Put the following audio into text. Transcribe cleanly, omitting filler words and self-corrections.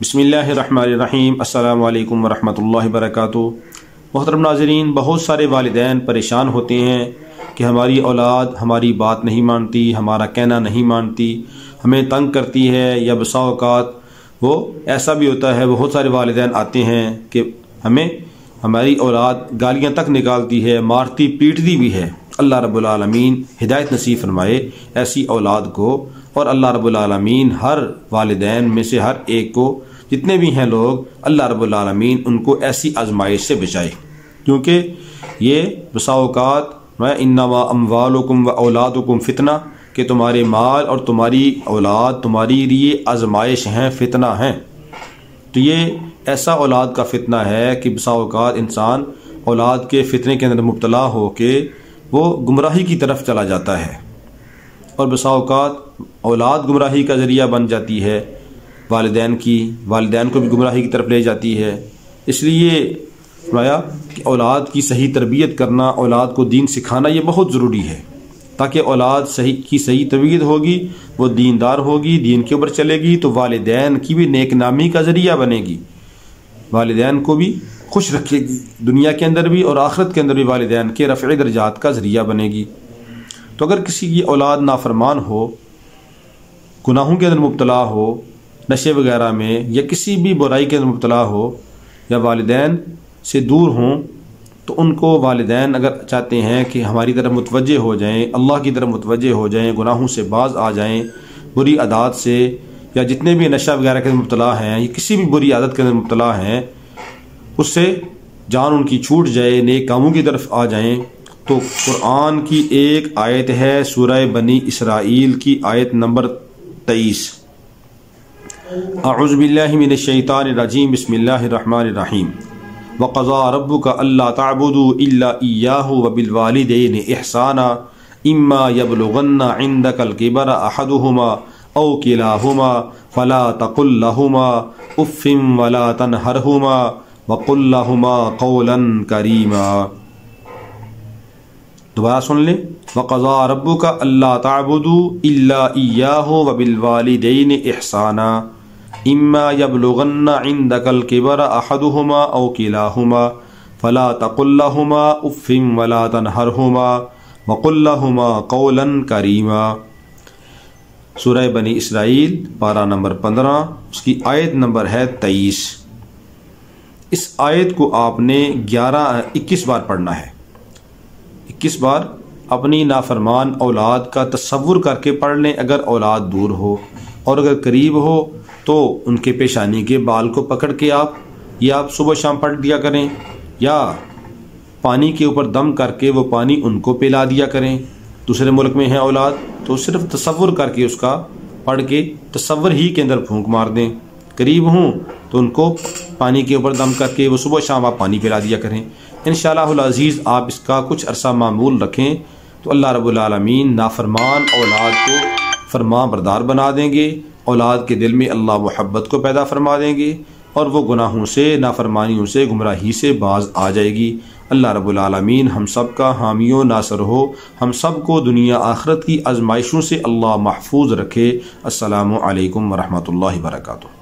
بسم اللہ الرحمن الرحیم۔ السلام علیکم ورحمۃ اللہ وبرکاتہ۔ محترم ناظرین، بہت سارے والدین پریشان ہوتے ہیں کہ ہماری اولاد ہماری بات نہیں مانتی، ہمارا کہنا نہیں مانتی، ہمیں تنگ کرتی ہے، یا بسا اوقات وہ ایسا بھی ہوتا ہے، بہت سارے والدین آتے ہیں کہ ہماری اولاد گالیاں تک نکالتی ہے، مارتی پیٹتی بھی ہے۔ اللہ رب العالمین ہدایت نصیب فرمائے ایسی اولاد کو، اور اللہ رب العالمین ہر والدین میں سے ہر ایک کو، جتنے بھی ہیں لوگ، اللہ رب العالمین ان کو ایسی آزمائش سے بچائے، کیونکہ یہ بسا اوقات انما اموالکم و اولادکم فتنہ، کہ تمہارے مال اور تمہاری اولاد تمہاری لیے آزمائش ہیں، فتنہ ہیں۔ تو یہ ایسا اولاد کا فتنہ ہے کہ بسا اوقات انسان اولاد کے فتنے کے اندر مبتلا ہو کے وہ گمراہی کی طرف چلا جاتا ہے، اور بسا اوقات اولاد گمراہی کا ذریعہ بن جاتی ہے، والدین کو بھی گمراہی کی طرف لے جاتی ہے۔ اس لیے فرمایا کہ اولاد کی صحیح تربیت کرنا، اولاد کو دین سکھانا یہ بہت ضروری ہے، تاکہ اولاد صحیح تربیت ہوگی، وہ دیندار ہوگی، دین کے اوپر چلے گی، تو والدین کی بھی نیک نامی کا ذریعہ بنے گی، والدین کو بھی خوش رکھے گی، دنیا کے اندر بھی اور آخرت کے اندر بھی والدین کے رفع درجات کا ذریعہ بنے گی۔ تو اگر کسی کی اولاد نافرمان ہو، گناہوں کے اندر مبتلا ہو، نشے وغیرہ میں یا کسی بھی برائی کے اندر مبتلا ہو، یا والدین سے دور ہوں، تو ان کو والدین اگر چاہتے ہیں کہ ہماری طرف متوجہ ہو جائیں، اللہ کی طرف متوجہ ہو جائیں، گناہوں سے باز آ جائیں، بری عادات سے، یا جتنے بھی نشہ وغیرہ کے اندر مبتلا ہیں یا کسی بھی بری عادت کے اندر مبتلا ہیں، اس سے جان ان کی چھوٹ جائے، نیک کاموں کی طرف آ جائیں، تو قرآن کی ایک آیت ہے، سورہ بنی اسرائیل کی آیت نمبر 23۔ اعوذ باللہ من الشیطان الرجیم، بسم اللہ الرحمن الرحیم۔ وَقَضَىٰ رَبُّكَ أَلَّا تَعْبُدُوا إِلَّا إِيَّاهُ وَبِالْوَالِدَيْنِ إِحْسَانًا إِمَّا يَبْلُغَنَّ عِندَكَ الْكِبَرَ أَحَدُهُمَا أَوْ كِلَاهُمَا فَلَا تَقُل لَّهُمَا أُفٍّ وَلَا تَنْهَرْهُمَا وَقُل لَّهُمَا قَوْلًا كَرِيمًا۔ دوبارہ سن لیں۔ وَقَضَىٰ رَبُّكَ أَلَّا تَعْبُدُوا إِلَّا إِيَّاهُ وَبِالْوَالِدَيْنِ إِحْسَانًا إِمَّا يَبْلُغَنَّ عِندَكَ الْكِبَرَ أَحَدُهُمَا أَوْ كِلَاهُمَا فَلَا تَقُل لَّهُمَا أُفٍّ وَلَا تَنْهَرْهُمَا وَقُل لَّهُمَا قَوْلًا كَرِيمًا۔ سورہ بنی اسرائیل پارہ نمبر 15، اس کی آیت نمبر ہے 23۔ اس آیت کو آپ نے 21 بار پڑھنا ہے، 21 بار اپنی نافرمان اولاد کا تصور کر کے پڑھ لیں۔ اگر اولاد دور ہو اور اگر قریب ہو تو ان کے پیشانی کے بال کو پکڑ کے آپ صبح شام پڑھ دیا کریں، یا پانی کے اوپر دم کر کے وہ پانی ان کو پلا دیا کریں۔ دوسرے ملک میں ہے اولاد تو صرف تصور کر کے اس کا پڑھ کے تصور ہی کے اندر پھونک مار دیں۔ قریب ہوں تو ان کو پانی کے اوپر دم کر کے وہ صبح شام آپ پانی پلا دیا کریں۔ انشاءاللہ العزیز آپ اس کا کچھ عرصہ معمول رکھیں تو اللہ رب العالمین نافرمان اولاد کو فرما بردار بنا دیں گے، اولاد کے دل میں اللہ محبت کو پیدا فرما دیں گے، اور وہ گناہوں سے، نافرمانیوں سے، گمراہی سے باز آ جائے گی۔ اللہ رب العالمین ہم سب کا حامی و ناصر ہو، ہم سب کو دنیا آخرت کی آزمائشوں سے اللہ محفوظ رکھے۔ السلام علیکم ورحمۃ اللہ وبرکاتہ۔